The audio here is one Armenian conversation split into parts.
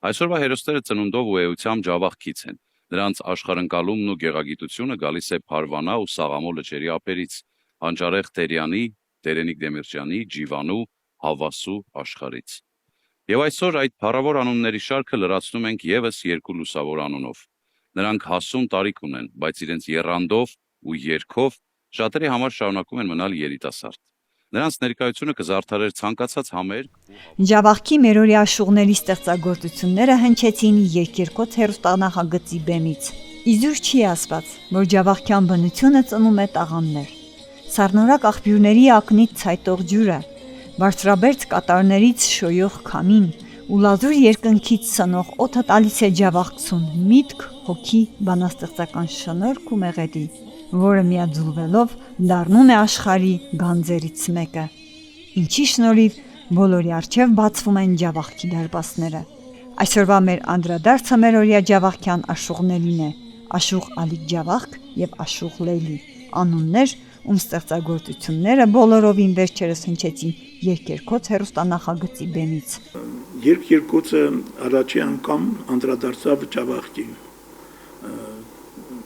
Այսօրվա հերոսները ծնունդով ու էությամբ ջավախքից են։ Նրանց աշխարհընկալումն ու գեղագիտությունը գալիս է Փարվանա ու Սաղամո լճերի ափերից, Հանճարեղ Տերյանի, Տերենիկ Դեմիրճյանի, Ջիվանու, Հավասու աշխարհից։ Եվ այսօր այդ փառավոր անունների շարքը լրացնում ենք եւս երկու լուսավոր անունով։ Նրանք հասուն տարիք ունեն, բայց իրենց եռանդով ու երգով շատերի համար շարունակում են մնալ երիտասարդ։ Նրանց ներկայությունը կզարդարեր ցանկացած համերգ։ Ջավախքի մերօրյա աշուղների ստեղծագործությունները հնչեցին երկերկոտ հեռուստանախագծի բեմից։ Իզուր չի ասված, որ ջավախքյան բնությունը ծնում է տաղանդներ։ Սառնորակ աղբյուրների ակնից ցայտող ջուրը, բարձրաբերձ կատարներից շոյող քամին ու լազուր երկնքից սնող օդը տալիս է ջավախքցուն միտք, հոգի, բանաստեղծական շնորհք ու մեղեդի, որը միաձուլվելով դառնում է աշխարհի գանձերից մեկը, ինչի շնորհիվ բոլորի առջև բացվում են ջավախքի դարպասները։ Այսօրվա մեր անդրադարձը մերօրյա ջավախքյան աշուղներին է՝ Աշուղ Ալիք Ջավախք եւ Աշուղ Լեյլի, անուններ, ում ստեղծագործությունները բոլորովին վերջերս հնչեցին երկերկոտ հեռուստանախագծի բեմից։ Երկերկոցը առաջի անգամ անդրադարձավ Ջավախքին։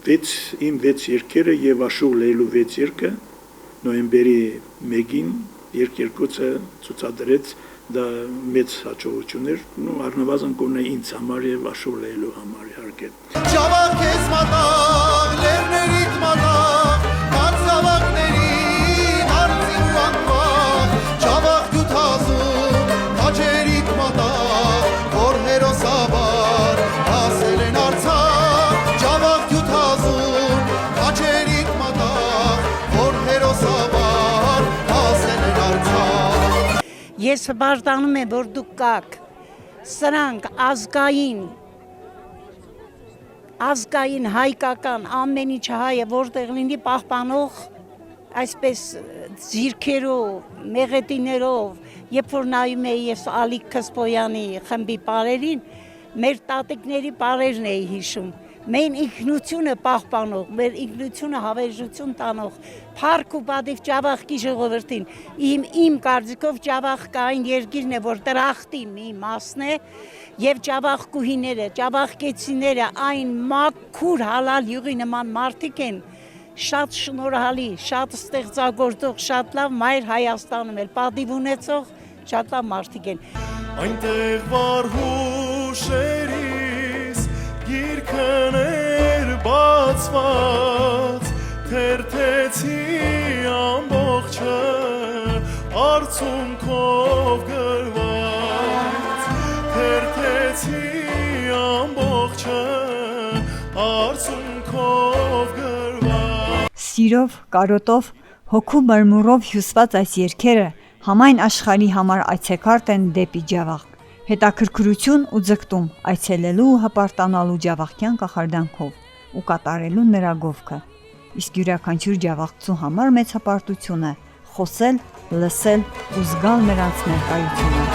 Իմ 6 երգերը եւ Աշուղ Լեյլու 6 երգը նոյեմբերի 1-ին երկերկոցը ցուցադրեց, դա մեծ հաջողություններ, առնվազն կոնե ինձ համար եւ Աշուղ Լեյլու համար իհարկե։ Ջավախք ես մատաղ, լեռներից մատաղ, կանցավակներին արծիվ ու անկախ, Ջավախք դու թազում, քաջերիդ մատաղ, որ հերոսաբար հասել են Արցախ, Ջավախք դու թազում, քաջերիդ մատաղ, որ հերոսաբար հասել են Արցախ։ Ես հպարտանում եմ, որ դուք կաք, սրանք ազգային հայկական ամեն ինչ հայը որտեղ լինի պահպանող այսպես ձիրքերով, մեղեդիներով, երբ որ նայում էի ես Ալիք Քսպոյանի խմբի պարերին, մեր տատիկների պարերն էի հիշում, մեր ինքնությունը պահպանող, մեր ինքնությունը հավերժություն տանող, փառք ու պատիվ Ջավախքի ժողովրդին, իմ կարծիքով Ջավախքային երկիրն է, որ տրախտի մի մասն է, եւ Ջավախքուհիները, ջավախքեցիները այն մաքուր հալալ յուղի նման մարդիկ են, շատ շնորհալի, շատ ստեղծագործող, շատ լավ մայր Հայաստանում էլ պատիվ ունեցող, շատ լավ մարդիկ են։ Այնտեղ վար հուշերիս գիրքներ բացված, թերթեցի ամբողջը արցունքով գրված, թերթեցի ամբողջը արցունքով գրված։ Սիրով, կարոտով, հոգու մրմուրով հյուսված այս երգերը համայն աշխարհի համար այցեքարտ են դեպի Ջավախք, հետաքրքրություն ու ձգտում այցելելու ու հպարտանալու ջավախքյան կախարդանքով ու կատարելու նրա գովքը։ Իսկ յուրաքանչյուր ջավախցու համար մեծ հպարտություն է խոսել, լսել ու զգալ նրանց ներկայությունը։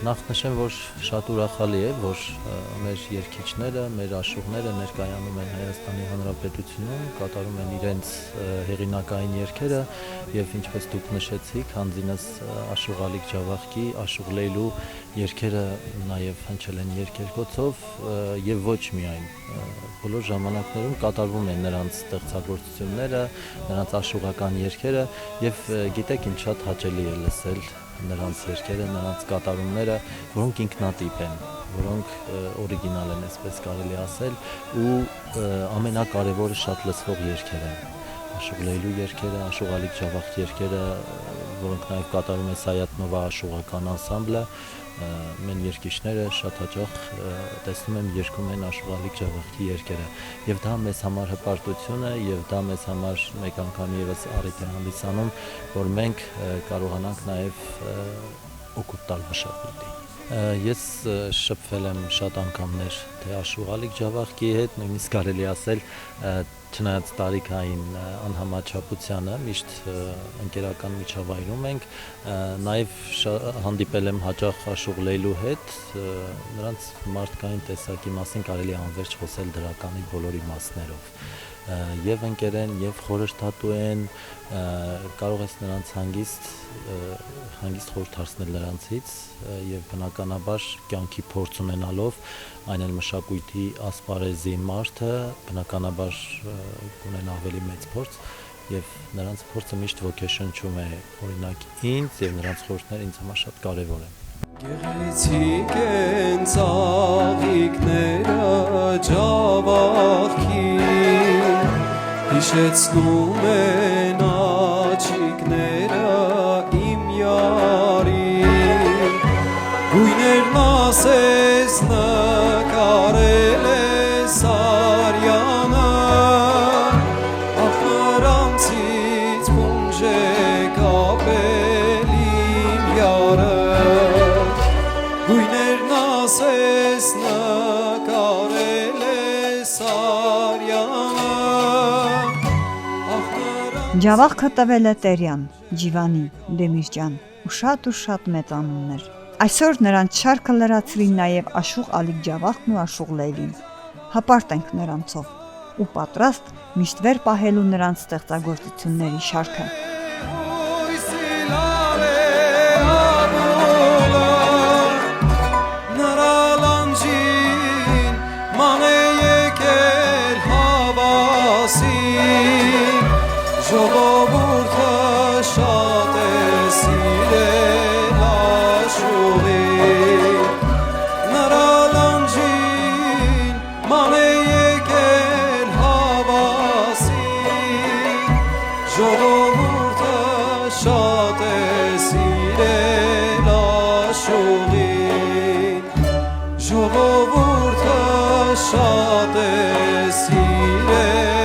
Նախ նշեմ, որ շատ ուրախալի է, որ մեր երգիչները, մեր աշուղները ներկայանում են Հայաստանի Հանրապետությունում, կատարում են իրենց հեղինակային երգերը եւ ինչպես դուք նշեցիք, հանձինս Աշուղ Ալիք Ջավախքի, Աշուղ Լեյլու երգերը նաեւ հնչել են երկերկոցով եւ ոչ միայն բոլոր ժամանակներում կատարվում են նրանց ստեղծագործությունները, նրանց աշուղական երգերը եւ գիտեք ինչ շատ հաճելի է լսել նրանց երգերը, նրանց կատարումները, որոնք ինքնատիպ են, որոնք օրիգինալ են, այսպես կարելի ասել, ու ամենակարևորը շատ լսվող երգեր են։ Աշուղ Լեյլու երգերը, Աշուղ Ալիք Ջավախքի երգերը, որոնք նաև կատարում է Սայաթ Նովա աշուղական անսամբլը, մեն երգիչները շատ հաճախ տեսնում եմ երգում են Աշուղ Ալիք Ջավախքի երգերը, եւ դա մեզ համար հպարտություն է, եւ դա մեզ համար մեկ անգամ եւս առիթ է հանդիսանում, որ մենք կարողանանք նաև օգուտ տալ մշակույթին։ Ես շփվել եմ շատ անգամներ թե Աշուղ Ալիք Ջավախքի հետ, նույնիսկ կարելի ասել չնայած տարիքային անհամաչափությանը միշտ ընկերական միջավայրում ենք, նաև հանդիպել եմ հաճախ Աշուղ Լեյլու հետ, նրանց մարդկային տեսակի մասին կարելի է անվերջ խոսել դրականի բոլոր իմաստներով, եւ ընկեր են, եւ խորհրդատու են, կարող ես նրանց հանգիստ խորհրդացնել նրանցից եւ բնականաբար կյանքի փորձ ունենալով այն էլ մշակույթի ասպարեզի մարդը բնականաբար ունեն ավելի մեծ փորձ եւ նրանց փորձը միշտ ոգեշնչում է օրինակ ինձ եւ նրանց խորհուրդները ինձ համար շատ կարեւոր են Գեղեցիկ են ծաղիկները ջավախքին Հիշեցնում են աչիկները իմ յարին Գույներն ասես նկարել է Սարյանը Ախ նրանցից փունջ է կապել իմ յարը Գույներն ասես նկարել է Սարյանը Ջավախքը տվել է Տերյան, Ջիվանի, Դեմիրճան ու շատ մեծ անուններ։ Այսօր նրանց շարքը լրացրին նաև Աշուղ Ալիկ Ջավախն ու Աշուղ Լեյլին։ Հպարտ ենք նրանցով ու պատրաստ միշտ վեր պահելու նրանց ստեղծագործությունների շարքը։ Ժողովուրդը շատ է սիրել Աշուղին Նրա լանջին ման է եկել հավասին Ժողովուրդը շատ է սիրել Աշուղին Ժողովուրդը շատ է սիրել